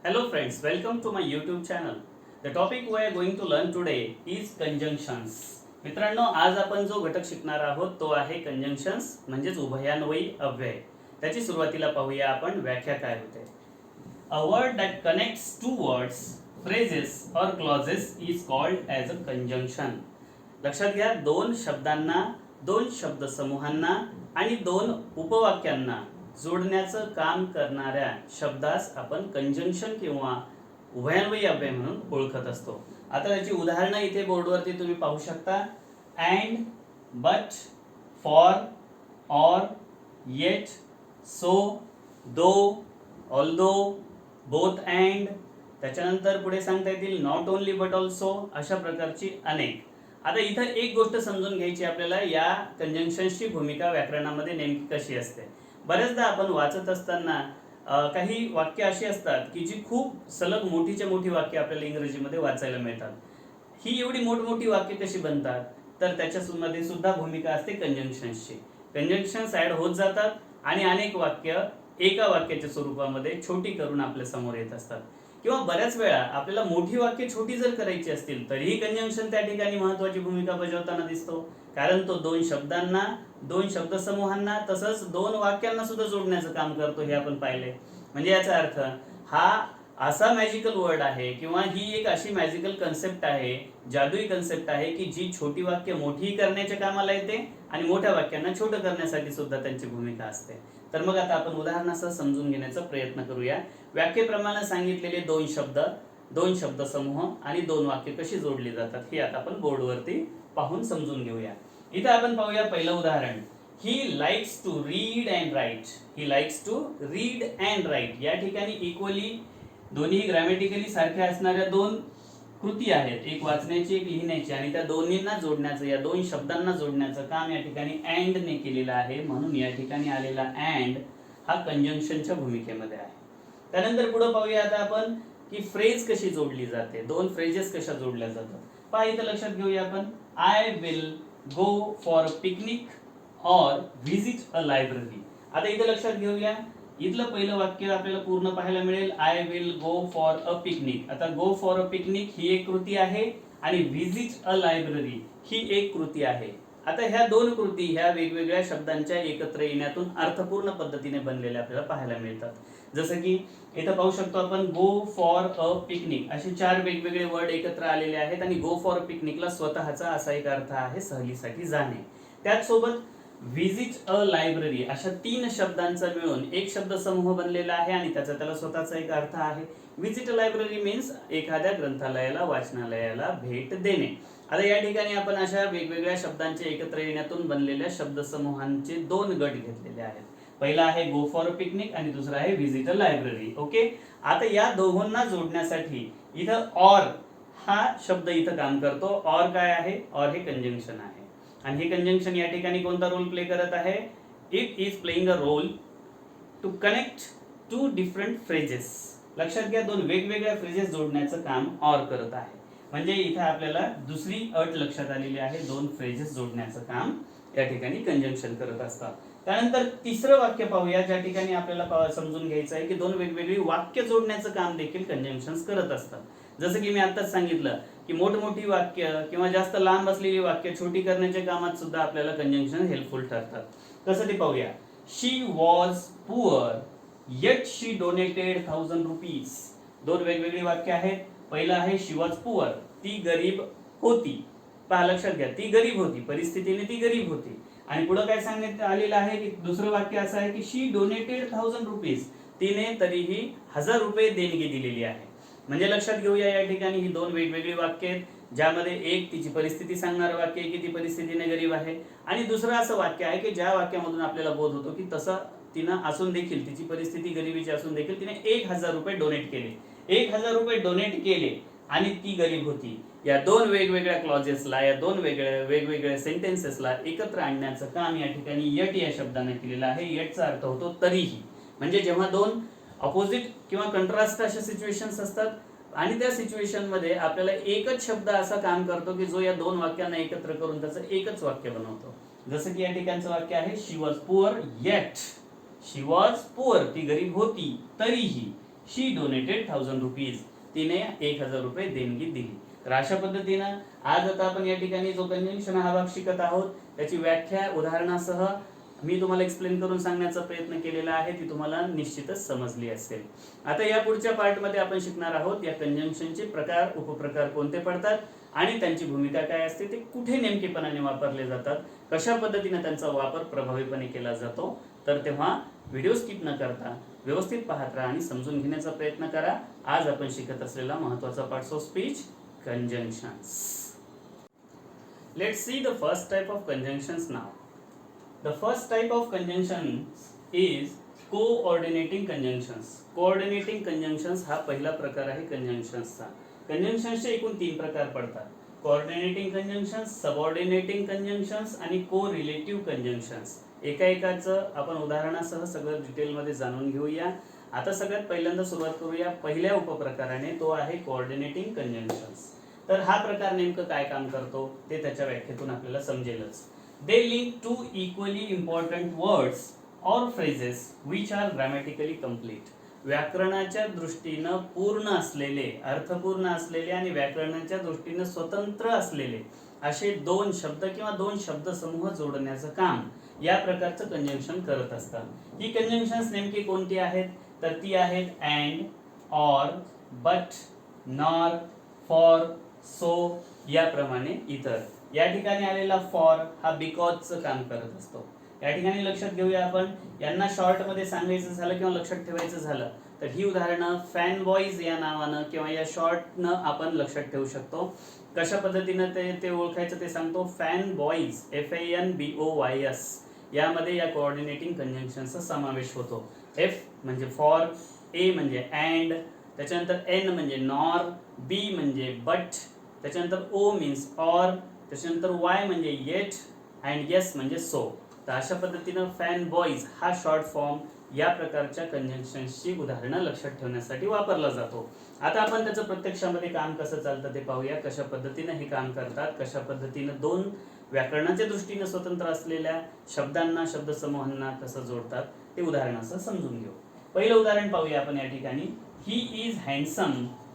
Hello friends, welcome to my YouTube channel. The topic we are going to learn today is conjunctions. मित्रांनो, आज आपण जो घटक शिकणार आहोत तो आहे कंजंक्शन्स म्हणजेच उभयान्वयी अव्यय. त्याची सुरुवातीला पाहूया आपण व्याख्या काय होते. A word that connects two words, phrases or clauses is called as a conjunction. लक्षात घ्या, दोन शब्दांना, दोन शब्दसमूहांना आणि दोन उपवाक्यांना जोडण्याचं काम करणाऱ्या शब्दास आपण कंजंक्शन किंवा उभयान्वयी अव्यय म्हणून ओळखत असतो. आता त्याची उदाहरणं इथे बोर्डवरती तुम्ही पाहू शकता. And, but, for, or, yet, so, though, although, both and. त्याच्यानंतर पुढे सांगता येतील नॉट ओनली बट ऑल्सो, अशा प्रकारची अनेक. आता इथं एक गोष्ट समजून घ्यायची आपल्याला, या कंजंक्शन्सची भूमिका व्याकरणामध्ये नेमकी कशी असते. बऱ्याचदा आपण वाचत असताना काही वाक्य अशी असतात की जी खूप सलग मोठीच्या मोठी वाक्य आपल्याला इंग्रजीमध्ये वाचायला मिळतात. ही एवढी मोठमोठी वाक्य कशी बनतात, तर त्याच्यामध्ये सुद्धा भूमिका असते कंजंक्शन्सची. कंजंक्शन्स ऍड होत जातात आणि अनेक वाक्य एका वाक्याच्या स्वरूपामध्ये छोटी करून आपल्या समोर येत असतात. किंवा बऱ्याच वेळा आपल्याला मोठी वाक्य छोटी जर करायची असतील तरीही कंजंक्शन त्या ठिकाणी महत्वाची भूमिका बजावताना दिसतो. कारण तो दोन शब्दांना, दोन शब्दसमूहांना तसंच दोन वाक्यांना सुद्धा जोडण्याचं काम करतो, हे आपण पाहिले. म्हणजे याचा अर्थ हा असा मॅजिकल वर्ड आहे किंवा ही एक अशी मॅजिकल कन्सेप्ट आहे, जादुई कन्सेप्ट आहे की जी छोटी वाक्य मोठी करण्याच्या कामाला येते आणि मोठ्या वाक्यांना छोटं करण्यासाठी सुद्धा त्यांची भूमिका असते. तर मग आता आपण उदाहरणासह समजून घेण्याचा प्रयत्न करूया. व्याख्येप्रमाणे सांगितलेले दोन शब्द, दोन शब्दसमूह आणि दोन वाक्य कशी जोडली जातात हे आता आपण बोर्डवरती पाहून समजून घेऊया. इथे आपण पाहूया पहिलं उदाहरण. He likes to read and write. He likes to read and write. या ठिकाणी इक्वली दोन्ही ग्रॅमॅटिकली सारख्या असणाऱ्या दोन कृती आहेत, एक वाचण्याची एक लिहिण्याची, आणि त्या दोन्हींना जोडण्याचं, या दोन शब्दांना जोडण्याचं काम या ठिकाणी अँड ने केलेलं आहे. म्हणून या ठिकाणी आलेला अँड हा कंजंक्शनच्या भूमिकेमध्ये आहे. त्यानंतर पुढे पाहूया आता आपण की फ्रेज कशी जोडली जाते, दोन फ्रेजेस कशा जोडल्या जातात. पहा इथं लक्षात घेऊया आपण. I will go for a picnic और व्हिजिट अ लायब्ररी. आता इथं लक्षात घेऊया, इथलं पहिलं वाक्य आपल्याला पूर्ण पाहायला मिळेल. I will go for a picnic. आता गो फॉर अ पिकनिक ही एक कृती आहे आणि व्हिजिट अ लायब्ररी ही एक कृती आहे. आता ह्या दोन कृती ह्या वेगवेगळ्या शब्दांच्या एकत्र येण्यातून अर्थपूर्ण पद्धतीने बनलेल्या आपल्याला पाहायला मिळतात. जसं की इथं पाहू शकतो आपण गो फॉर अ पिकनिक, असे चार वेगवेगळे वर्ड एकत्र आलेले आहेत आणि गो फॉर अ पिकनिकला स्वतःचा असा एक अर्थ आहे, सहलीसाठी जाणे. त्याचसोबत व्हिजिट अ लायब्ररी अशा तीन शब्दांचा मिळून एक शब्द समूह बनलेला आहे आणि त्याला स्वतःचा एक अर्थ आहे. व्हिजिट अ लायब्ररी मीन्स एखाद्या ग्रंथालयाला, वाचनालयाला भेट देणे. आता या ठिकाणी आपण अशा वेगवेगळ्या शब्दांचे एकत्र येण्यातून बनलेल्या शब्दसमूहांचे दोन गट घेतलेले आहेत. पहिला आहे गो फॉर अ पिकनिक आणि दुसरा आहे व्हिजिट अ लायब्ररी. ओके. आता या दोघांना जोडण्यासाठी इथं ऑर हा शब्द इथं काम करतो. ऑर काय आहे? ऑर हे कंजंक्शन आहे आणि हे कंजंक्शन या ठिकाणी कोणता रोल प्ले करत आहे? It is playing a role to connect to different phrases. लक्षात घ्या, दोन वेगवेगळ्या फ्रेजेस जोडण्याचं काम ऑर करत आहे. म्हणजे इथे आपल्याला दुसरी अट लक्षात आलेली आहे, दोन फ्रेजेस जोडण्याचं काम या ठिकाणी कंजंक्शन करत असतात. त्यानंतर तिसरं वाक्य पाहूया, ज्या ठिकाणी आपल्याला समजून घ्यायचं आहे की दोन वेगवेगळी वाक्य जोडण्याचं काम देखील कंजंक्शन्स करत असतात. जसं की मी आताच सांगितलं की मोठमोठी वाक्य किंवा जास्त लांब असलेली वाक्य छोटी करण्याच्या कामात सुद्धा आपल्याला कंजंक्शन हेल्पफुल ठरतात. कसं ते पाहूया. She was poor yet she donated 1000 rupees. दोन वेगवेगळी वाक्य आहेत. पहिलं आहे शी वॉज पुअर, ती गरीब होती. पहा, लक्षात घ्या, ती गरीब होती, परिस्थितीने ती गरीब होती. आणि पुढे काय सांगण्यात आलेलं आहे की दुसरं वाक्य असं आहे की शी डोनेटेड 1000 रुपीज, तिने तरीही 1000 रुपये देणगी दिलेली आहे. म्हणजे लक्षात घेऊया, या ठिकाणी ही दोन वेगवेगळी वाक्य आहेत, ज्यामध्ये एक तिची परिस्थिती सांगणारं वाक्य आहे की ती परिस्थितीने गरीब आहे, आणि दुसरं असं वाक्य आहे की ज्या वाक्यामधून आपल्याला बोध होतो की तसं तिनं असून देखील, तिची परिस्थिती गरिबीची असून देखील तिने 1000 रुपये डोनेट केले. 1000 रुपये डोनेट केले आणि ती गरीब होती. या दोन वेगवेगळ्या क्लॉजेसला, या दोन वेगवेगळ्या सेंटेन्सेसला एकत्र आणण्याचं काम या ठिकाणी यट या शब्दाने केलेलं आहे. यटचा अर्थ होतो तरीही. म्हणजे जेव्हा दोन अपोजिट किंवा कंट्रास्ट अशा सिच्युएशन्स असतात आणि त्या सिच्युएशन मध्ये आपल्याला एकच शब्द असा काम करतो की जो या दोन वाक्यांना एकत्र करून त्याचं एकच वाक्य बनवतो. जसं की या ठिकाणचं वाक्य आहे she was poor yet. She was poor, ती गरीब होती तरीही. She donated 1000 rupees. तिने 1000 रुपये देणगी दिली. तर अशा पद्धतीनं आज आता आपण या ठिकाणी जो कंजंक्शन हा भाग शिकत आहोत त्याची व्याख्या उदाहरणासह मी तुम्हाला एक्सप्लेन करून सांगण्याचा प्रयत्न केलेला आहे, ती तुम्हाला निश्चितच समजली असेल. आता या पुढच्या पार्टमध्ये आपण शिकणार आहोत या कंजंक्शनचे प्रकार, उपप्रकार कोणते पडतात आणि त्यांची भूमिका काय असते, ते कुठे नेमकेपणाने वापरले जातात, कशा पद्धतीने त्यांचा वापर प्रभावीपणे केला जातो. तर तेव्हा व्हिडिओ स्किप न करता व्यवस्थित पाहत राहा आणि समजून घेण्याचा प्रयत्न करा. आज आपण शिकत असलेला महत्त्वाचा parts of speech, conjunctions. Let's see the first type of conjunctions now. The first type of conjunctions is coordinating conjunctions. Coordinating conjunctions हा पहिला प्रकार आहे conjunctionsचा. Conjunctionsचे एकूण 3 प्रकार पडतात. Coordinating conjunctions, subordinating conjunctions आणि correlative conjunctions. एकाचं आपण उदाहरणासह सगळं डिटेलमध्ये जाणून घेऊया. आता सगळ्यात पहिल्यांदा सुरुवात करूया पहिल्या उपप्रकाराने, तो आहे कोऑर्डिनेटिंग कंजंक्शन्स. तर हा प्रकार नेमकं काय काम करतो ते त्याच्या व्याख्येतून आपल्याला समजेलच. They link to equally important words और phrases which are grammatically complete. व्याकरणाच्या दृष्टीनं पूर्ण असलेले, अर्थपूर्ण असलेले आणि व्याकरणाच्या दृष्टीनं स्वतंत्र असलेले असे 2 शब्द किंवा 2 शब्दसमूह जोडण्याचं काम या प्रकारचं कंजंक्शन करत असतात. ही कंजंक्शन्स नेमकी कोणती आहेत, तर ती आहेत and, or, but, nor, for, so याप्रमाणे इतर. या ठिकाणी आलेला फॉर हा बिकॉजचं काम करत असतो. या ठिकाणी लक्षात घेऊया आपण, यांना शॉर्टमध्ये सांगायचं झालं किंवा लक्षात ठेवायचं झालं तर ही उदाहरणं फॅन बॉईज या नावानं किंवा या शॉर्टनं आपण लक्षात ठेवू शकतो. कशा पद्धतीनं ते ओळखायचं ते सांगतो. फॅन बॉईज, FANBOYS यामध्ये या कोऑर्डिनेटिंग कंजंक्शनचा समावेश होतो. एफ म्हणजे फॉर, ए म्हणजे अँड, त्याच्यानंतर एन म्हणजे नॉर, बी म्हणजे बट, त्याच्यानंतर ओ मीन्स ऑर, त्याच्यानंतर वाय म्हणजे येट अँड येस म्हणजे सो. तर अशा पद्धतीनं फॅन बॉईज हा शॉर्ट फॉर्म या प्रकारच्या कंजंक्शन्सची उदाहरणं लक्षात ठेवण्यासाठी वापरला जातो. आता आपण त्याचं प्रत्यक्षामध्ये काम कसं चालतं ते पाहूया. कशा पद्धतीनं हे काम करतात, कशा पद्धतीनं 2 व्याकरणाच्या दृष्टीने स्वतंत्र असलेल्या शब्दांना, शब्दसमूहांना कसं जोडतात ते उदाहरणासह समजून घेऊ. पहिलं उदाहरण पाहूया आपण या ठिकाणी. He is handsome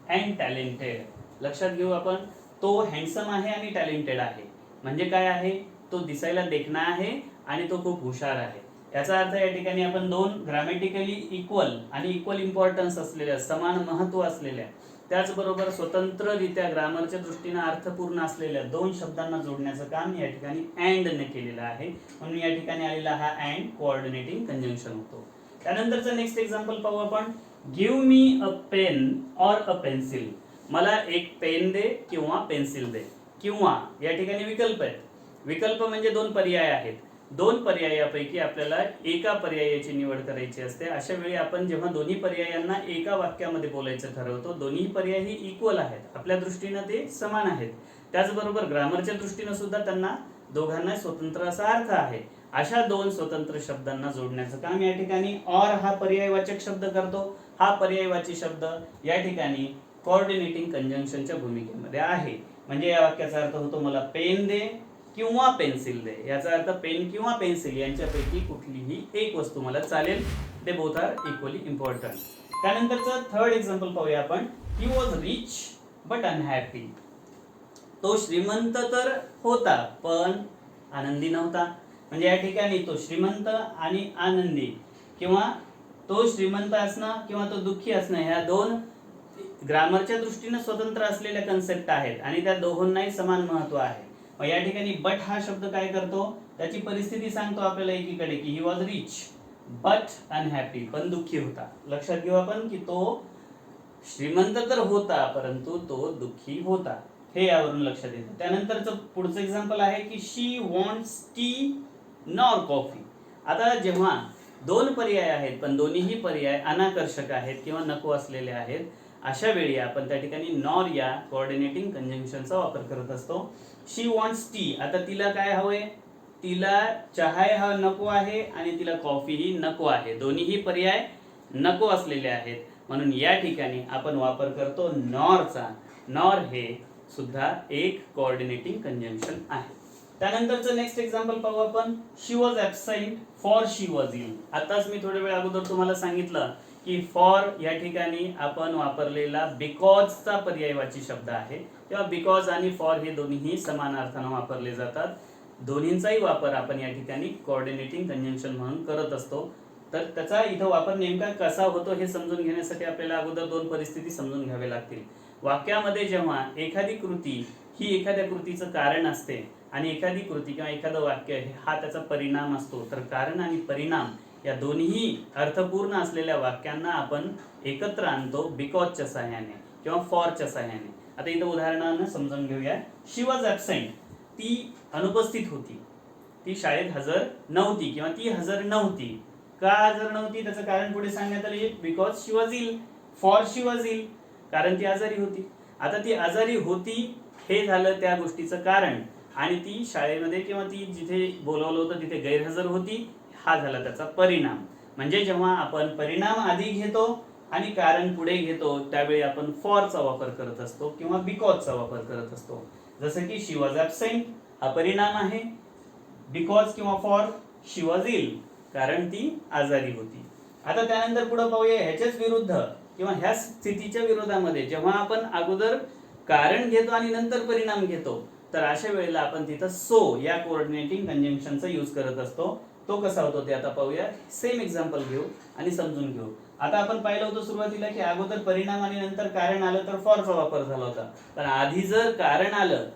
and talented. लक्षात घेऊ आपण, तो हँडसम आहे आणि टॅलेंटेड आहे. म्हणजे काय आहे, तो दिसायला देखणा आहे आणि तो खूप हुशार आहे. याचा अर्थ या ठिकाणी आपण 2 ग्रामॅटिकली इक्वल आणि इक्वल इम्पॉर्टन्स असलेल्या, समान महत्व असलेल्या, त्याचबरोबर स्वतंत्ररित्या ग्रामरच्या दृष्टीने अर्थपूर्ण असलेल्या 2 शब्दांना जोडण्याचं काम या ठिकाणी अँड ने केलेलं आहे. म्हणून या ठिकाणी आलेला हा अँड कोऑर्डिनेटिंग कंजंक्शन होतो. त्यानंतरचं नेक्स्ट एक्झाम्पल पाहू आपण. Give me a pen or a pencil. मला एक पेन दे किंवा पेन्सिल दे. किंवा या ठिकाणी विकल्प आहेत. विकल्प म्हणजे 2 पर्याय आहेत. 2 पर्यायापैकी आपल्याला एका पर्यायाची निवड करायची असते. अशा वेळी आपण जेव्हा दोन्ही पर्यायांना एका वाक्यामध्ये बोलायचं ठरवतो, दोन्ही पर्याय ही इक्वल आहेत, आपल्या दृष्टीनं ते समान आहेत, त्याचबरोबर ग्रामरच्या दृष्टीनं सुद्धा त्यांना दोघांना स्वतंत्र असा अर्थ आहे. अशा 2 स्वतंत्र शब्दांना जोडण्याचं काम या ठिकाणी ऑर हा पर्यायवाचक शब्द करतो. हा पर्यायवाची शब्द या ठिकाणी कोऑर्डिनेटिंग कंजंक्शनच्या भूमिकेमध्ये आहे. म्हणजे या वाक्याचा अर्थ होतो मला पेन दे किंवा पेन्सिल दे. याचा अर्थ पेन किंवा पेन्सिल यांच्यापैकी कुठलीही एक वस्तू मला चालेल. They both are equally important. त्यानंतरचं थर्ड एक्झाम्पल पाहूया आपण. He was rich but unhappy. तो श्रीमंत तर होता पण आनंदी नव्हता. म्हणजे या ठिकाणी तो श्रीमंत आणि आनंदी, किंवा तो श्रीमंत असणं किंवा तो दुःखी असणं, ह्या 2 ग्रामरच्या दृष्टीने स्वतंत्र असलेल्या कन्सेप्ट आहेत आणि त्या दोहोंनाही समान महत्व आहे. मग या ठिकाणी बट हा शब्द काय करतो, त्याची परिस्थिती सांगतो आपल्याला एकीकडे की ही वॉज रिच बट अनहॅपी, पण दुःखी होता. लक्षात घेऊ आपण की तो श्रीमंत तर होता परंतु तो दुःखी होता, हे यावरून लक्षात येतं. त्यानंतरचं पुढचं एक्झाम्पल आहे की शी वॉन्ट्स टी नॉर कॉफी. आता जेव्हा 2 पर्याय आहेत पण दोन्हीही पर्याय अनाकर्षक आहेत किंवा नको असलेले आहेत, अशा वेळी आपण त्या ठिकाणी नॉर या कोऑर्डिनेटिंग कंजंक्शनचा वापर करत असतो. शी वॉन्ट्स टी. आता तिला काय हवंय, तिला चहा हा नको आहे आणि तिला कॉफी ही नको आहे. दोन्हीही पर्याय नको असलेले आहेत, म्हणून या ठिकाणी आपण वापर करतो नॉरचा. नॉर हे सुद्धा एक कोऑर्डिनेटिंग कंजंक्शन आहे. त्यानंतरचं नेक्स्ट एक्झाम्पल पाहू आपण. She was absent for she was ill. आताच मी थोड्या वेळ अगोदर तुम्हाला सांगितलं की फॉर या ठिकाणी आपण वापरलेला बिकॉजचा पर्यायवाची शब्द आहे, तेव्हा बिकॉज आणि फॉर हे दोन्हीही समान अर्थानं वापरले जातात. दोन्हींचाही वापर आपण या ठिकाणी कोऑर्डिनेटिंग कंजंक्शन म्हणून करत असतो. तर त्याचा इथं वापर नेमका कसा होतो हे समजून घेण्यासाठी आपल्याला अगोदर दोन परिस्थिती समजून घ्यावे लागतील. वाक्यामध्ये जेव्हा एखादी कृती ही एखाद्या कृतीचं कारण असते आणि एखादी कृती किंवा एखादं वाक्य हा त्याचा परिणाम असतो, तर कारण आणि परिणाम या दोन्ही अर्थपूर्ण असलेल्या वाक्यांना आपण एकत्र आणतो बिकॉजच्या सहाय्याने किंवा फॉरच्या सहाय्याने. आता इथं उदाहरणानं समजून घेऊया. शी वॉज ॲबसेंट, ती अनुपस्थित होती, ती शाळेत हजर नव्हती किंवा ती हजर नव्हती. का हजर नव्हती त्याचं कारण पुढे सांगण्यात आले, because she was ill. For she was ill, कारण ती आजारी होती. आता ती आजारी होती हे झालं त्या गोष्टीचं कारण, आणि ती शाळेमध्ये किंवा ती जिथे बोलवलं होतं तिथे गैरहजर होती, हा झाला त्याचा परिणाम. म्हणजे जेव्हा आपण परिणाम आधी घेतो आणि कारण पुढे घेतो त्यावेळी आपण फॉरचा वापर करत असतो किंवा बिकॉजचा वापर करत असतो. जसं की शी वॉज ॲबसेंट हा परिणाम आहे, बिकॉज किंवा फॉर शी वॉज इल कारण ती आजारी होती. आता त्यानंतर पुढे पाहूया ह्याच्याच विरुद्ध किंवा ह्या स्थितीच्या विरोधामध्ये जेव्हा आपण अगोदर कारण घेतो आणि नंतर परिणाम घेतो, तर अशा वेळेला आपण तिथं सो या कोऑर्डिनेटिंग कंजंक्शनचा यूज करत असतो. तो कसा होतो ते आता पाहूया. सेम एक्झाम्पल घेऊ आणि समजून घेऊ. आता आपण पाहिलं होतं सुरुवातीला की अगोदर परिणाम आणि नंतर कारण आलं तर फॉरचा वापर झाला होता, पण आधी जर कारण आलं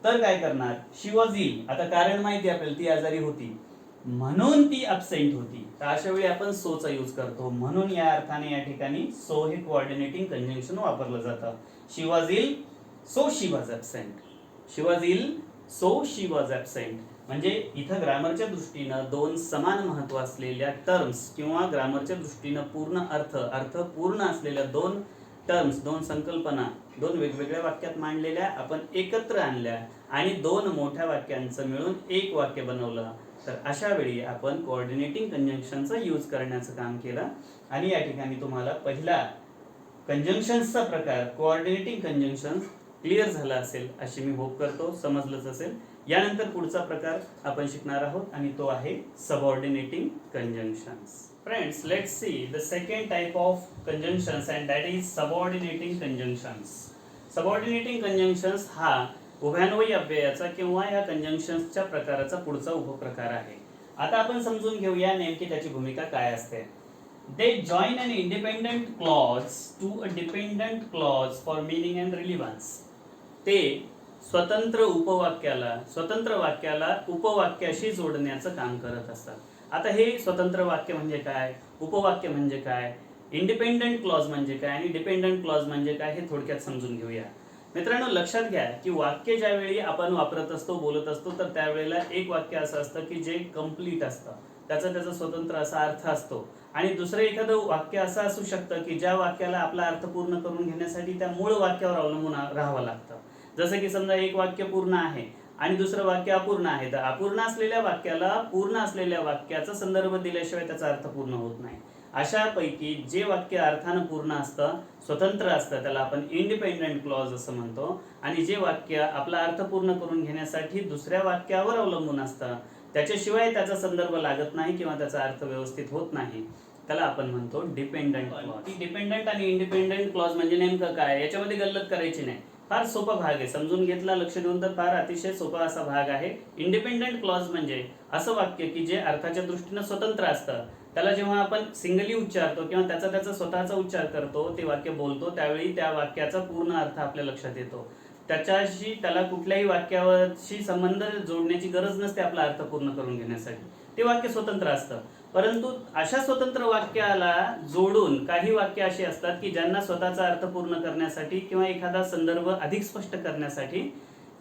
तर काय करणार, शी वॉज इल. आता कारण माहिती आपल्याला, ती आजारी होती म्हणून ती ॲबसेंट होती, तर अशा वेळी आपण सोचा यूज करतो. म्हणून या अर्थाने या ठिकाणी सो हे कोऑर्डिनेटिंग कंजंक्शन वापरलं जातं. She was ill so she was absent, she was ill so she was absent. म्हणजे इथं ग्रामरच्या दृष्टीनं दोन समान महत्व असलेल्या टर्म्स किंवा ग्रामरच्या दृष्टीनं पूर्ण अर्थ पूर्ण असलेल्या दोन टर्म्स, दोन संकल्पना दोन वेगवेगळ्या वाक्यात मांडलेल्या आपण एकत्र आणल्या आणि दोन मोठ्या वाक्यांचं मिळून एक वाक्य बनवलं. तर अशा वेळी आपण कोऑर्डिनेटिंग कंजंक्शनचा यूज करण्याचं काम केलं. आणि या ठिकाणी तुम्हाला पहिला कंजंक्शनचा प्रकार कोऑर्डिनेटिंग कंजंक्शन क्लिअर झाला असेल अशी मी होप करतो, समजलंच असेल. यानंतर पुढचा प्रकार आपण शिकणार आहोत आणि तो आहे subordinating conjunctions. Friends, let's see the second type of conjunctions and that is subordinating conjunctions. Subordinating conjunctions हा उभयान्वयी अव्ययाचा किंवा या कंजंक्शन्सच्या प्रकाराचा पुढचा उपप्रकार आहे. आता आपण समजून घेऊया नेमकी त्याची भूमिका काय असते. They join an independent clause to a dependent clause for meaning and relevance. ते स्वतंत्र वाक्याला उपवाक्याशी जोडण्याचं काम करत असतात. आता हे स्वतंत्र वाक्य म्हणजे काय, उपवाक्य म्हणजे काय, इंडिपेंडंट क्लॉज म्हणजे काय आणि डिपेंडंट क्लॉज म्हणजे काय हे थोडक्यात समजून घेऊया. मित्रांनो, लक्षात घ्या की वाक्य ज्यावेळी आपण वापरत असतो, बोलत असतो, तर त्यावेळेला एक वाक्य असं असतं की जे कम्प्लीट असतं, त्याचा स्वतंत्र असा अर्थ असतो. आणि दुसरं एखादं वाक्य असं असू शकतं की ज्या वाक्याला आपला अर्थ पूर्ण करून घेण्यासाठी त्या मूळ वाक्यावर अवलंबून राहावं लागतं. जसं की समजा एक वाक्य पूर्ण आहे आणि दुसरं वाक्य अपूर्ण आहे, तर अपूर्ण असलेल्या वाक्याला पूर्ण असलेल्या वाक्याचा संदर्भ दिल्याशिवाय त्याचा अर्थ पूर्ण होत नाही. अशापैकी जे वाक्य अर्थानं पूर्ण असतं, स्वतंत्र असतं, त्याला आपण इंडिपेंडंट क्लॉज असं म्हणतो. आणि जे वाक्य आपला अर्थ पूर्ण करून घेण्यासाठी दुसऱ्या वाक्यावर अवलंबून असतं, त्याच्याशिवाय त्याचा संदर्भ लागत नाही किंवा त्याचा अर्थ व्यवस्थित होत नाही, त्याला आपण म्हणतो डिपेंडंट क्लॉज. डिपेंडंट आणि इंडिपेंडंट क्लॉज म्हणजे नेमकं काय, याच्यामध्ये गल्लत करायची नाही. फार सोपा भाग आहे, समजून घेतला लक्ष देऊन तर फार अतिशय सोपा असा भाग आहे. इंडिपेंडंट क्लॉज म्हणजे असं वाक्य की जे अर्थाच्या दृष्टीनं स्वतंत्र असतं. त्याला जेव्हा आपण सिंगली उच्चारतो किंवा त्याचा स्वतःचा उच्चार करतो, ते वाक्य बोलतो, त्यावेळी त्या वाक्याचा पूर्ण अर्थ आपल्या लक्षात येतो. त्याला कुठल्याही वाक्याशी संबंध जोडण्याची गरज नसते आपला अर्थ पूर्ण करून घेण्यासाठी. ते वाक्य स्वतंत्र असतं. परंतु अशा स्वतंत्र वाक्याला जोडून काही वाक्य अशी असतात की ज्यांना स्वतःचा अर्थ पूर्ण करण्यासाठी किंवा एखादा संदर्भ अधिक स्पष्ट करण्यासाठी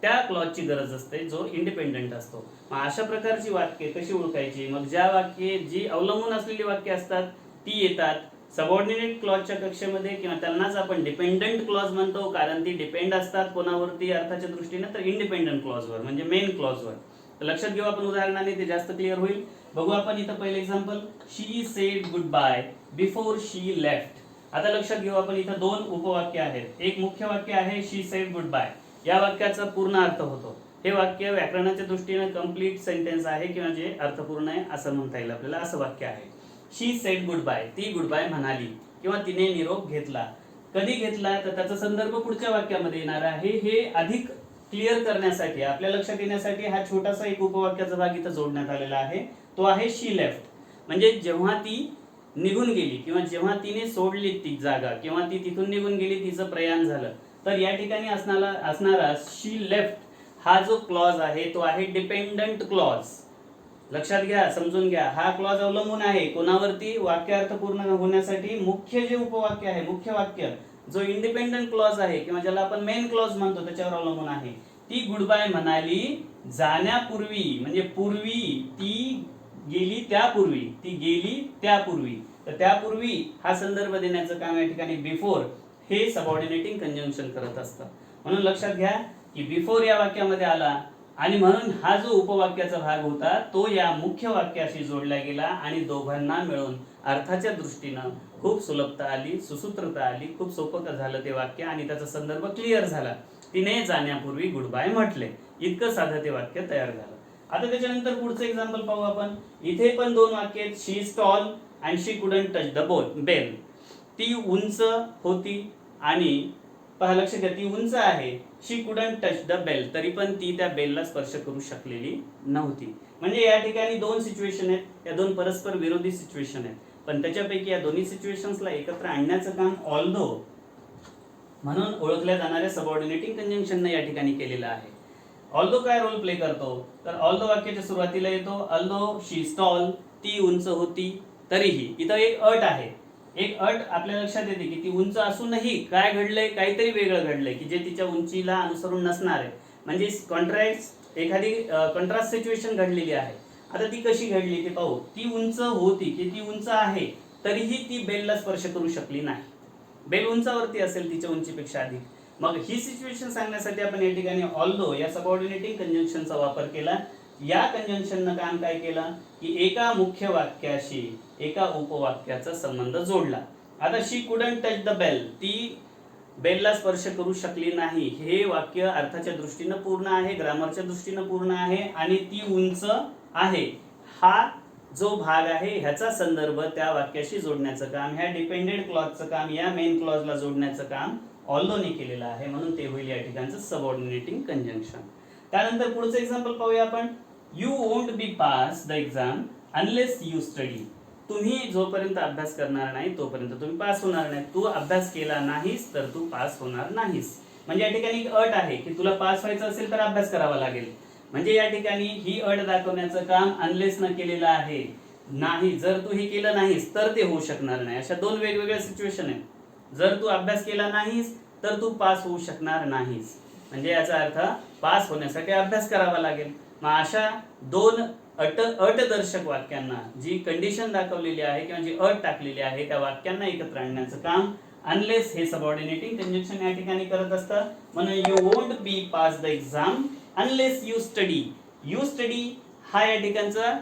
त्या क्लॉजची गरज असते, जो इंडिपेंडंट असतो. मग अशा प्रकारची वाक्ये कशी ओळखायची, मग ज्या वाक्ये जी अवलंबून असलेली वाक्य असतात ती येतात सबऑर्डिनेट क्लॉजच्या कक्षेमध्ये, किंवा त्यांनाच आपण डिपेंडंट क्लॉज म्हणतो, कारण ती डिपेंड असतात कोणावरती अर्थाच्या दृष्टीने, तर इंडिपेंडंट क्लॉजवर म्हणजे मेन क्लॉजवर. तर लक्षात घेऊ आपण उदाहरणाने, ते जास्त क्लिअर होईल. बघू आपण इथं पहिलं एक्झाम्पल, शी सेड गुड बाय बिफोर शी लेफ्ट. आता लक्षात घेऊ आपण इथं दोन उपवाक्य आहेत. एक मुख्य वाक्य आहे शी सेड गुड बाय, या वाक्याचा पूर्ण अर्थ होतो. हे वाक्य व्याकरणाच्या दृष्टीने कम्प्लीट सेंटेन्स आहे किंवा जे अर्थपूर्ण आहे असं म्हणता येईल आपल्याला. असं वाक्य आहे, शी सेड गुड बाय, ती गुड बाय म्हणाली. किंवा तिने निरोप घेतला. कधी घेतला तर त्याचा संदर्भ पुढच्या वाक्यामध्ये येणार आहे. हे अधिक क्लिअर करण्यासाठी, आपल्या लक्षात येण्यासाठी हा छोटासा एक उपवाक्याचा भाग इथं जोडण्यात आलेला आहे. तो आहे शी लेफ्ट. म्हणजे जेव्हा ती निघून गेली किंवा जेव्हा तिने सोडली ती जागा किंवा ती तिथून निघून गेली, तिचं प्रयाण झालं, तर या ठिकाणी असणारा शी लेफ्ट हा जो क्लॉज आहे तो आहे डिपेंडंट क्लॉज. लक्षात घ्या, समजून घ्या. हा क्लॉज अवलंबून आहे कोणावरती? वाक्यार्थ पूर्ण होण्यासाठी मुख्य जे उपवाक्य आहे, मुख्य वाक्य जो इंडिपेंडंट क्लॉज आहे किंवा ज्याला आपण मेन क्लॉज म्हणतो त्याच्यावर अवलंबून आहे. ती गुड बाय म्हणाली जाण्यापूर्वी, म्हणजे पूर्वी, ती गेली त्यापूर्वी, ती गेली त्यापूर्वी. तर त्यापूर्वी हा संदर्भ देण्याचं काम या ठिकाणी बिफोर हे सबऑर्डिनेटिंग कंजंक्शन करत असतं. म्हणून लक्षात घ्या की बिफोर या वाक्यामध्ये आला आणि म्हणून हा जो उपवाक्याचा भाग होता तो या मुख्य वाक्याशी जोडला गेला आणि दोघांना मिळून अर्थाच्या दृष्टीनं खूप सुलभता आली, सुसूत्रता आली, खूप सोपं झालं ते वाक्य आणि त्याचा संदर्भ क्लिअर झाला. तिने जाण्यापूर्वी गुड बाय म्हटले, इतकं साधं ते वाक्य तयार झालं. आता त्याच्यानंतर पुढचं एक्झाम्पल पाहू आपण. इथे पण दोन वाक्य आहेत, she is tall and she couldn't touch the bell. ती उंच होती आणि पहा, लक्ष द्या, ती उंच आहे. शी कुडंट टच द बेल, तरी पण ती त्या बेलला स्पर्श करू शकलेली नव्हती. म्हणजे या ठिकाणी दोन सिच्युएशन आहेत, या दोन परस्पर विरोधी सिच्युएशन आहेत, पण त्याच्यापैकी या दोन्ही सिच्युएशन्सला एकत्र आणण्याचं काम ऑल्दो म्हणून ओळखल्या जाणाऱ्या सबऑर्डिनेटिंग कंजंक्शनने या ठिकाणी केलेलं आहे. ऑल्दो काय रोल प्ले करतो? तर ऑल्दो वाक्याच्या सुरुवातीला येतो. ऑल्दो शी इज टॉल, ती उंच होती, तरीही. इथं एक अट आहे. एक अट आपल्या लक्षात येते की ती उंच असूनही काय घडलंय? काहीतरी वेगळं घडलंय की जे तिच्या उंचीला अनुसरून नसणार आहे. म्हणजे एखादी कॉन्ट्रास्ट सिच्युएशन घडलेली आहे. आता ती कशी घडली ते पाहू. ती उंच होती की ती उंच आहे, तरीही ती बेलला स्पर्श करू शकली नाही. बेल उंचावरती असेल तिच्या उंचीपेक्षा अधिक. मग ही सिच्युएशन सांगण्यासाठी आपण या ठिकाणी ऑल्दो या सबऑर्डिनेटिंग कंजंक्शनचा वापर केला. या कंजंक्शननं काम काय केलं की एका मुख्य वाक्याशी एका उपवाक्याचा संबंध जोडला. आता शी कुडंट टच द बेल, ती बेलला स्पर्श करू शकली नाही, हे वाक्य अर्थाच्या दृष्टीनं पूर्ण आहे, ग्रामरच्या दृष्टीनं पूर्ण आहे आणि ती उंच आहे हा जो भाग आहे ह्याचा संदर्भ त्या वाक्याशी जोडण्याचं काम, ह्या डिपेंडेंट क्लॉजचं काम या मेन क्लॉजला जोडण्याचं काम ऑल्दोने केलेलं आहे. म्हणून ते होईल या ठिकाणचं सबऑर्डिनेटिंग कंजंक्शन. त्यानंतर पुढचं एक्झाम्पल पाहूया आपण. You won't be pass the exam unless you study. तुम्ही जोपर्यंत अभ्यास करणार नाही तोपर्यंत तुम्ही पास होणार नाही. तू अभ्यास केला नाहीस तर तू पास होणार नाहीस. म्हणजे या ठिकाणी एक अट आहे की तुला पास व्हायचं असेल तर अभ्यास करावा लागेल. म्हणजे या ठिकाणी ही अट दाखवण्याचं काम अनलेस न केलेलं आहे. नाही, जर तू हे केलं नाहीस तर ते होऊ शकणार नाही. अशा दोन वेगवेगळ्या सिच्युएशन आहेत. जर तू अभ्यास केला नाहीस तर तू पास होऊ शकणार नाहीस. म्हणजे याचा अर्थ पास होण्यासाठी अभ्यास करावा लागेल. मग अशा दोन अटदर्शक वाक्यांना जी कंडिशन दाखवलेली आहे किंवा जी अट टाकलेली आहे त्या वाक्यांना एकत्र आणण्याचं काम अनलेस हे सबऑर्डिनेटिंग कंजंक्शन या ठिकाणी करत असतं. म्हणून you won't be pass the exam unless you study. You study हा या ठिकाणचा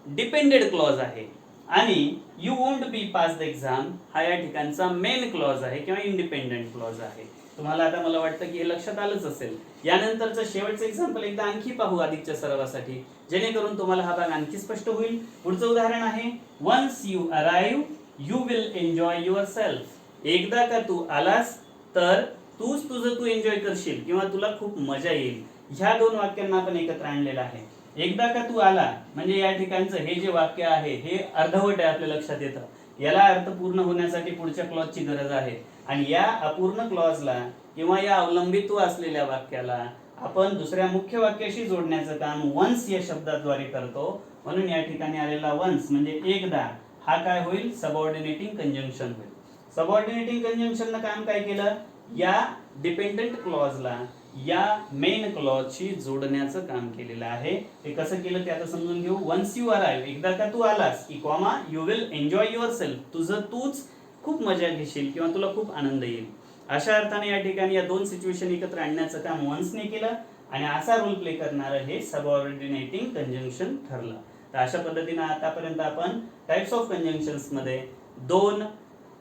डिपेंडेंट क्लॉज आहे आणि you won't be pass the exam हा या ठिकाणचा मेन क्लॉज आहे किंवा इंडिपेंडेंट क्लॉज आहे. तुम्हाला आता मला वाटतं की हे लक्षात आलंच असेल. यानंतरचं शेवटचं एक्झाम्पल एकदा आणखी पाहू अधिकच्या सरावासाठी, जेणेकरून तुम्हाला हा भाग आणखी स्पष्ट होईल. पुढचं उदाहरण आहे, once you arrive you will enjoy yourself. एकदा का तू आलास तर तू एन्जॉय करशील किंवा तुला खूप मजा येईल. ह्या दोन वाक्यांना आपण एकत्र आणलेलं आहे. एकदा का तू आला म्हणजे या ठिकाणचं हे जे वाक्य आहे हे अर्धवट आहे आपल्या लक्षात येतं. याला अर्थ पूर्ण होण्यासाठी पुढच्या क्लॉजची गरज आहे आणि या अपूर्ण क्लॉजला किंवा या अवलंबित्व असलेल्या वाक्याला आपण दुसऱ्या मुख्य वाक्याशी जोडण्याचं काम वन्स या शब्दाद्वारे करतो. म्हणून या ठिकाणी आलेला वन्स म्हणजे एकदा हा काय होईल? सबऑर्डिनेटिंग कंजंक्शन होईल. सबऑर्डिनेटिंग कंजंक्शननं काम काय केलं? या डिपेंडंट क्लॉजला या मेन क्लॉजशी जोडण्याचं काम केलेलं आहे. ते कसं केलं ते आता समजून घेऊ. वन्स यू अराइव्ह, एकदा का तू आलास, की comma you will enjoy your self, तूच खूप मजा घेशील किंवा तुला खूप आनंद येईल. अशा अर्थाने या ठिकाणी या दोन सिच्युएशन एकत्र आणण्याचं काम वन्सने केलं आणि असा रोल प्ले करणारं हे सबऑर्डिनेटिंग कंजंक्शन ठरलं. तर अशा पद्धतीने आतापर्यंत आपण टाइप्स ऑफ कंजंक्शन्स मध्ये दोन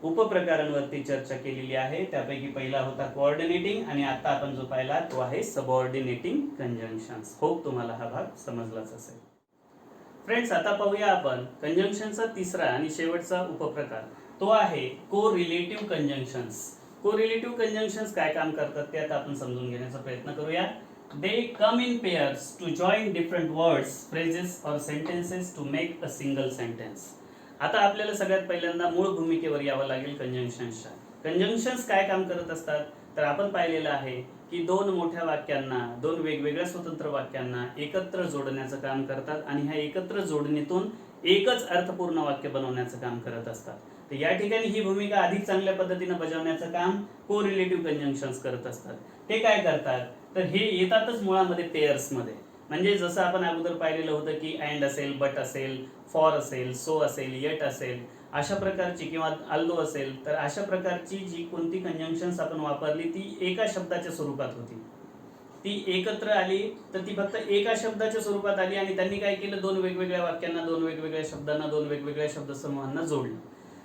उपप्रकारांवरती चर्चा केलेली आहे. त्यापैकी पहिला होता कोऑर्डिनेटिंग आणि आता आपण जो पाहिला तो आहे सबऑर्डिनेटिंग कंजंक्शन्स. होप तुम्हाला हा भाग समजलाच असेल. फ्रेंड्स, आता पाहूया आपण कंजंक्शनचा तिसरा आणि शेवटचा उपप्रकार, तो आहे कोरिलेटिव्ह कंजंक्शन्स. कोरिलेटिव्ह कंजंक्शन्स काय काम करतात ते आता आपण समजून घेण्याचा प्रयत्न करूया. They come in pairs to join different words, phrases और sentences to make a single sentence. आता आपल्याला सगळ्यात पहिल्यांदा मूळ भूमिकेवर यावं लागेल कंजंक्शन्सच्या. कंजंक्शन्स काय काम करत असतात तर आपण पाहिलेलं आहे की दोन मोठ्या वाक्यांना, दोन वेगवेगळ्या स्वतंत्र वाक्यांना एकत्र जोडण्याचं काम करतात आणि ह्या एकत्र जोडणीतून एकच अर्थपूर्ण वाक्य बनवण्याचं काम करत असतात. तर या ठिकाणी ही भूमिका अधिक चांगल्या पद्धतीने बजावण्याचं काम कोरिलेटिव्ह कंजंक्शन्स करत असतात. ते काय करतात तर हे येतातच मुळामध्ये पेअर्स मध्ये. म्हणजे जसं आपण अगोदर पाहिलेलं होतं की अँड असेल, बट असेल, फॉर असेल, सो असेल, येट असेल, अशा प्रकारची किंवा अल्दो असेल, तर अशा प्रकारची जी कोणती कंजंक्शन्स आपण वापरली ती एका शब्दाच्या स्वरूपात होती. ती एकत्र आली तर ती फक्त एका शब्दाच्या स्वरूपात आली आणि त्यांनी काय केलं, दोन वेगवेगळ्या वाक्यांना, दोन वेगवेगळ्या शब्दांना, दोन वेगवेगळ्या शब्दसमूहांना जोडलं.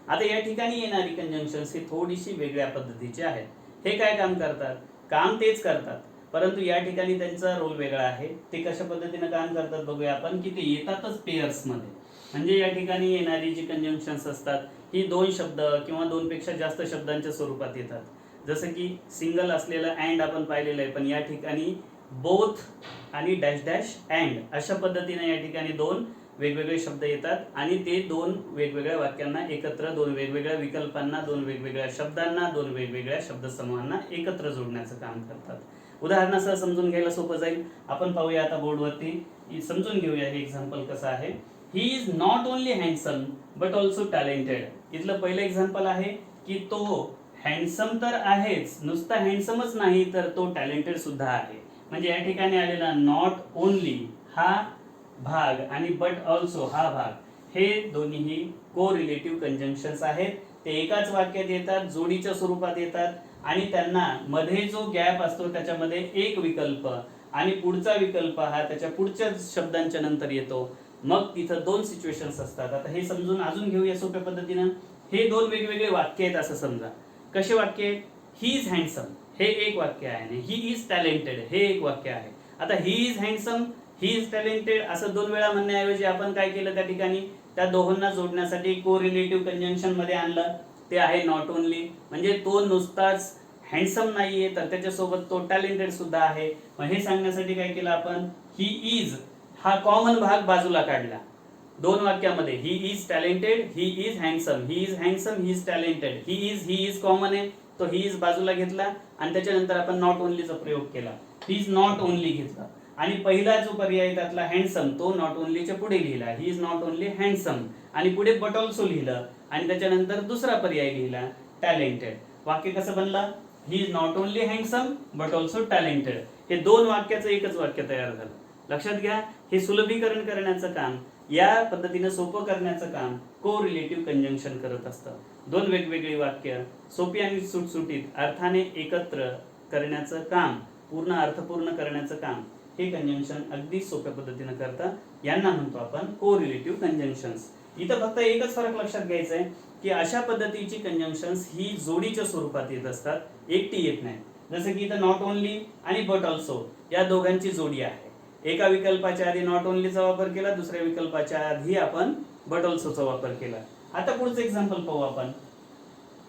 आता या ठिकाणी येणारी कंजंक्शन्स ही थोडीशी वेगळ्या पद्धतीची आहेत. हे काय काम करतात, काम तेच करतात, परंतु या ठिकाणी त्यांचा रोल वेगळा आहे. ते कशा पद्धतीने काम करतात बघूया आपण, की ते येतातच पेअर्स मध्ये. म्हणजे या ठिकाणी येणारी जी कंजंक्शन्स असतात ही दोन शब्द किंवा दोनपेक्षा जास्त शब्दांच्या स्वरूपात येतात. जसं की सिंगल असलेलं अँड आपण पाहिलेलं आहे, पण या ठिकाणी बोथ आणि डॅश डॅश अँड अशा पद्धतीने या ठिकाणी दोन वेगवेगळे शब्द येतात आणि ते दोन वेगवेगळ्या वाक्यांना एकत्र, दोन वेगवेगळ्या विकल्पांना, दोन वेगवेगळ्या शब्दांना, दोन वेगवेगळ्या शब्दसमूहांना एकत्र जोडण्याचं काम करतात. उदाहरणासह समजून घ्यायला सोपं जाईल. आपण पाहूया आता बोर्डवरती, समजून घेऊया हे एक्झाम्पल कसं आहे. He is not only handsome but also talented. इथलं पहिलं एक्झाम्पल आहे की तो हँडसम तर आहेच, नुसता हँडसमच नाही तर तो टॅलेंटेड सुद्धा आहे. म्हणजे या ठिकाणी आलेला नॉट ओनली हा भाग आणि बट ऑल्सो हा भाग, हे दोन्हीही कोरिलेटिव्ह कंजंक्शन्स आहेत. ते एकाच वाक्यात येतात, जोडीच्या स्वरूपात येतात आणि त्यांना मध्ये जो गॅप असतो त्याच्यामध्ये एक विकल्प आणि पुढचा विकल्प हा त्याच्या पुढच्या शब्दांच्या नंतर येतो. मग तिथं दोन सिच्युएशन्स असतात. आता हे समजून अजून घेऊया सोप्या पद्धतीनं. हे दोन वेगवेगळे वाक्य आहेत असं समजा. कसे वाक्य, ही इज हँडसम हे एक वाक्य आहे आणि ही इज टॅलेंटेड हे एक वाक्य आहे. आता he is handsome, he is talented असं दोन वेळा म्हणण्याऐवजी आपण काय केलं, त्या ठिकाणी त्या दोघांना जोडण्यासाठी कोरिलेटिव्ह कंजंक्शन मध्ये आणलं. ते आहे नॉट ओनली. म्हणजे तो नुसताच हँडसम नाहीये तर त्याच्यासोबत तो टॅलेंटेड सुद्धा आहे. मग हे सांगण्यासाठी काय केलं आपण, ही इज हा कॉमन भाग बाजूला काढला दोन वाक्यामध्ये. He is talented, he is handsome, he is handsome, he is talented. He is common आहे, तो ही इज बाजूला घेतला आणि त्याच्यानंतर आपण नॉट ओनलीचा प्रयोग केला. ही इज नॉट ओनली घेतला आणि पहिला जो पर्याय त्यातला हँडसम तो नॉट ओनलीच्या पुढे लिहिला. He is not only handsome आणि पुढे बट ऑल्सो लिहिलं आणि त्याच्यानंतर दुसरा पर्याय लिहिला टॅलेंटेड. वाक्य कसं बनलं, he is not only handsome but also talented. हे दोन वाक्याचं एकच वाक्य तयार झालं. लक्षात घ्या, हे सुलभीकरण करण्याचं काम, या पद्धतीने सोपं करण्याचं काम कोरिलेटिव्ह कंजंक्शन करत असतं. दोन वेगवेगळी वाक्य सोपी आणि सुटसुटीत अर्थाने एकत्र करण्याचं काम, पूर्ण अर्थपूर्ण करण्याचं काम हे कंजंक्शन अगदी सोप्या पद्धतीने करतं. यांना म्हणतो आपण कोरिलेटिव्ह कंजंक्शन्स. इथं फक्त एकच फरक लक्षात घ्यायचा आहे की अशा पद्धतीची कंजंक्शन्स ही जोडीच्या स्वरूपात येत असतात, एकटी येत नाही. जसं की इथं नॉट ओनली आणि बट ऑल्सो या दोघांची जोडी आहे. एका विकल्पाच्या आधी नॉट ओनलीचा वापर केला, दुसऱ्या विकल्पाच्या आधी आपण बट ऑल्सोचा वापर केला. आता पुढचं एक्झाम्पल पाहू आपण.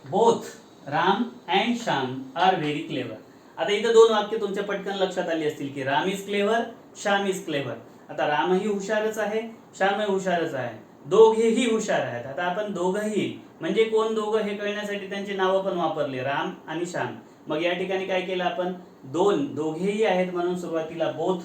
Both Ram and Shyam are very clever. आता इथं दोन वाक्य तुमच्या पटकन लक्षात आली असतील की Ram is clever, Shyam is clever. आता रामही हुशारच आहे, श्यामही हुशारच आहे, दोघेही हुशार आहेत. आता आपण दोघंही म्हणजे कोण दोघं हे कळण्यासाठी त्यांची नावं पण वापरली, राम आणि श्याम. मग या ठिकाणी काय केलं आपण, दोघेही आहेत म्हणून सुरुवातीला बोथ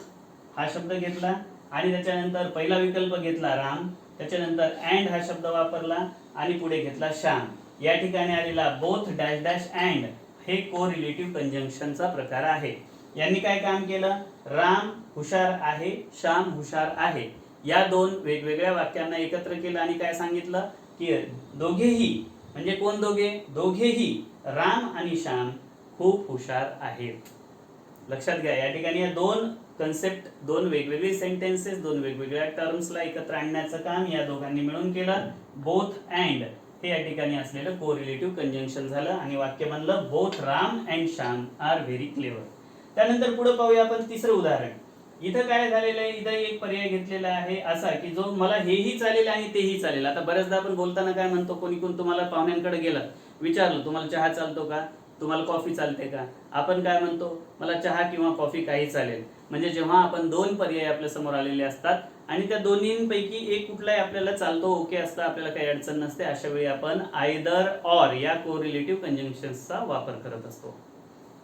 हा शब्द घेतला आणि त्याच्यानंतर पहिला विकल्प घेतला राम, त्याच्यानंतर अँड हा शब्द वापरला आणि पुढे घेतला श्याम. या ठिकाणी आलेला बोथ डॅश डॅश अँड हे कोरिलेटिव्ह कंजंक्शनचा प्रकार आहे. यांनी काय काम केलं, राम हुशार आहे, श्याम हुशार आहे या दोन वेगवेगळ्या वाक्यांना एकत्र केलं आणि काय सांगितलं की दोघेही म्हणजे कोण दोघे, दोघेही राम आणि श्याम खूप हुशार आहेत. लक्षात घ्या, या ठिकाणी या दोन कन्सेप्ट, दोन वेगवेगळे सेंटेन्सेस, दोन वेगवेगळ्या टर्म्सला एकत्र आणण्याचं काम या दोघांनी मिळून केलं. बोथ अँड हे या ठिकाणी असलेलं कोरिलेटिव्ह कंजंक्शन झालं आणि वाक्य बनलं both Ram and Shyam are very clever. त्यानंतर पुढे पाहूया आपण तिसरं उदाहरण. इथं काय झालेलं आहे, इथं एक पर्याय घेतलेला आहे असा की जो मला हेही चालेल आणि तेही चालेल. आता बऱ्याचदा आपण बोलताना काय म्हणतो, कोणी कोण तुम्हाला पाहुण्यांकडे गेलं, विचारलं तुम्हाला चहा चालतो का, तुम्हाला कॉफी चालते का, आपण काय म्हणतो, मला चहा किंवा कॉफी काही चालेल. म्हणजे जेव्हा आपण दोन पर्याय आपल्या समोर आलेले असतात आणि त्या दोन्हींपैकी एक कुठलाही आपल्याला चालतो, ओके असतं, आपल्याला काही अडचण नसते, अशा वेळी आपण आयदर ऑर या कोरिलेटिव्ह कंजंक्शन्सचा वापर करत असतो.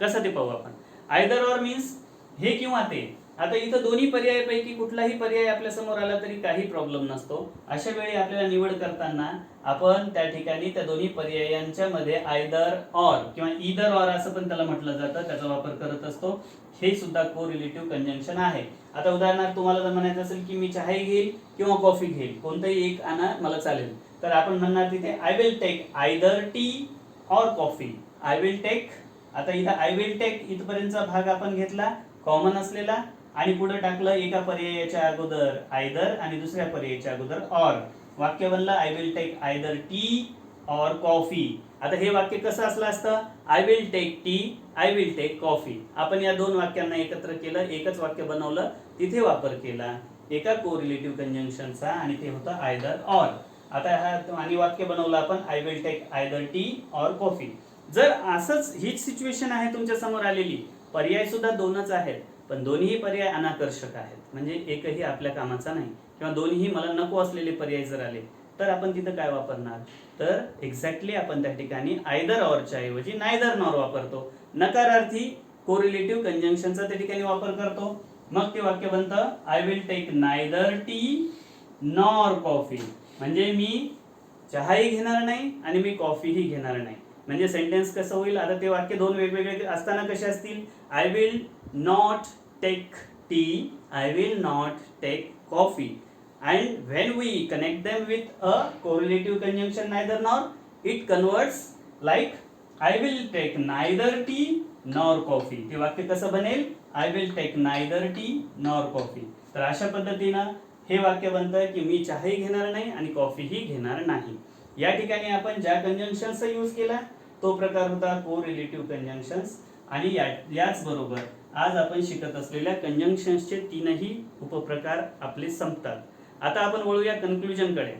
कसं ते पाहू आपण. आयदर ऑर मीन्स हे किंवा ते. आता इथं दोन्ही पर्यायापैकी कुठलाही पर्याय आपल्या समोर आला तरी काही प्रॉब्लेम नसतो. अशा वेळी आपल्याला निवड करताना आपण त्या ठिकाणी त्या दोन्ही पर्यायांच्या मध्ये आयदर ऑर किंवा ईदर ऑर असं पण त्याला म्हटलं जातं, त्याचा वापर करत असतो. हे सुद्धा कोरिलेटिव्ह कंजंक्शन आहे. आता उदाहरणार्थ तुम्हाला जर म्हणायचं असेल की मी चहाही घेईल किंवा कॉफी घेईल, कोणतंही एक आणा मला चालेल, तर आपण म्हणणार तिथे I will take either tea or coffee. I will take, आता इथं आय विल टेक इथपर्यंतचा भाग आपण घेतला कॉमन असलेला आणि पुढे टाकलं एका पर्यायाच्या अगोदर आयदर आणि दुसऱ्या पर्यायाच्या अगोदर ऑर. वाक्य बनलं I will take either tea or coffee. आता हे वाक्य कसं असलं असतं, I will take tea, I will take coffee. आपण या दोन वाक्यांना एकत्र केलं, एकच वाक्य बनवलं, तिथे वापर केला एका कोरिलेटिव्ह कंजंक्शनचा आणि ते होतं आयदर ऑर. आता हा आणि वाक्य बनवलं आपण I will take either tea or coffee. जर असंच हीच सिच्युएशन आहे तुमच्या समोर आलेली, पर्याय सुद्धा दोनच आहेत पण दोन्ही पर्याय अनाकर्षक आहेत, म्हणजे एकही आपल्या कामाचा नाही, किंवा दोन्ही मला नको असलेले पर्याय जर आले तर आपण तिथं काय वापरणार, तर एक्झॅक्टली आपण त्या ठिकाणी आयदर ऑरच्या ऐवजी नायदर नॉर वापरतो. नकारार्थी कोरिलेटिव्ह कंजंक्शनचा त्या ठिकाणी वापर करतो. मग ते वाक्य बनतं I will take neither tea nor coffee. म्हणजे मी चहाही घेणार नाही आणि मी कॉफीही घेणार नाही. म्हणजे सेंटेन्स कसं होईल, आता ते वाक्य दोन वेगवेगळे असताना कसे असतील, I will not take tea, I will not take coffee. And when we connect them with a correlative conjunction neither nor, it converts like I will take neither tea nor coffee. ते वाक्य कसं बनेल, I will take neither tea nor coffee. तर अशा पद्धतीनं हे वाक्य बनतं की मी चहाही घेणार नाही आणि कॉफीही घेणार नाही. या ठिकाणी आपण ज्या कंजंक्शनचा यूज केला तो प्रकार होता कोरिलेटिव्ह कंजंक्शन्स. आणि याच बरोबर आज आपण शिकत असलेल्या कंजंक्शन्सचे तीनही उपप्रकार आपले संपतात. आता आपण वळूया कन्क्लुजन कडे.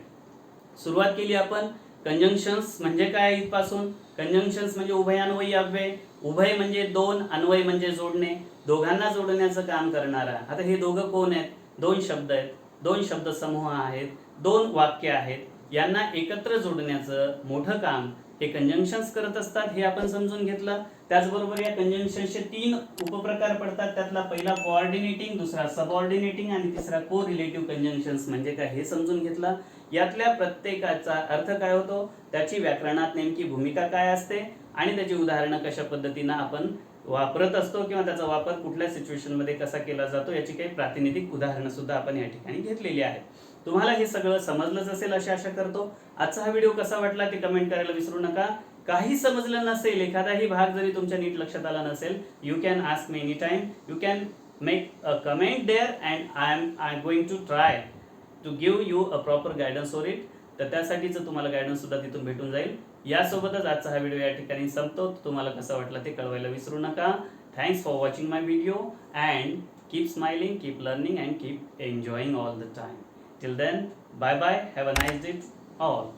सुरुवात केली आपण कंजंक्शन्स म्हणजे काय इथपासून. कंजंक्शन्स म्हणजे उभयान्वयी अव्यय. उभय म्हणजे दोन, अन्वय म्हणजे जोडणे, दोघांना जोडण्याचं काम करणारा. आता हे दोघं कोण आहेत, दोन शब्द आहेत, दोन शब्द समूह आहेत, दोन वाक्य आहेत, यांना एकत्र जोडण्याचं मोठं काम हे कंजंक्शन्स करत असतात, हे आपण समजून घेतलं. त्याचबरोबर या कंजंक्शनचे तीन उपप्रकार पडतात. त्यातला पहिला कोऑर्डिनेटिंग, दुसरा सबऑर्डिनेटिंग आणि तिसरा कोरिलेटिव्ह कंजंक्शन्स म्हणजे काय हे समजून घेतलं. यातल्या प्रत्येकाचा अर्थ काय होतो, त्याची व्याकरणात नेमकी भूमिका काय असते आणि त्याची उदाहरणं कशा पद्धतीनं आपण वापरत असतो किंवा त्याचा वापर कुठल्या सिच्युएशन मध्ये कसा केला जातो याची काही प्रातिनिधिक उदाहरणं सुद्धा आपण या ठिकाणी घेतलेली आहेत. तुम्हाला हे सगळं समजलंच असेल अशी आशा करतो. आजचा हा व्हिडिओ कसा वाटला ते कमेंट करायला विसरू नका. काही समजलं नसेल, एखादाही भाग जरी तुमच्या नीट लक्षात आला नसेल, you can ask me any time. You can make a comment there and I am going to try to give you a proper guidance for it. तर त्यासाठीचं तुम्हाला गायडन्स सुद्धा तिथून भेटून जाईल. यासोबतच आजचा हा व्हिडिओ या ठिकाणी संपतो. तुम्हाला कसा वाटला ते कळवायला विसरू नका. Thanks for watching my video and keep smiling, keep learning and keep enjoying all the time. Till then, bye bye. Have a nice day all.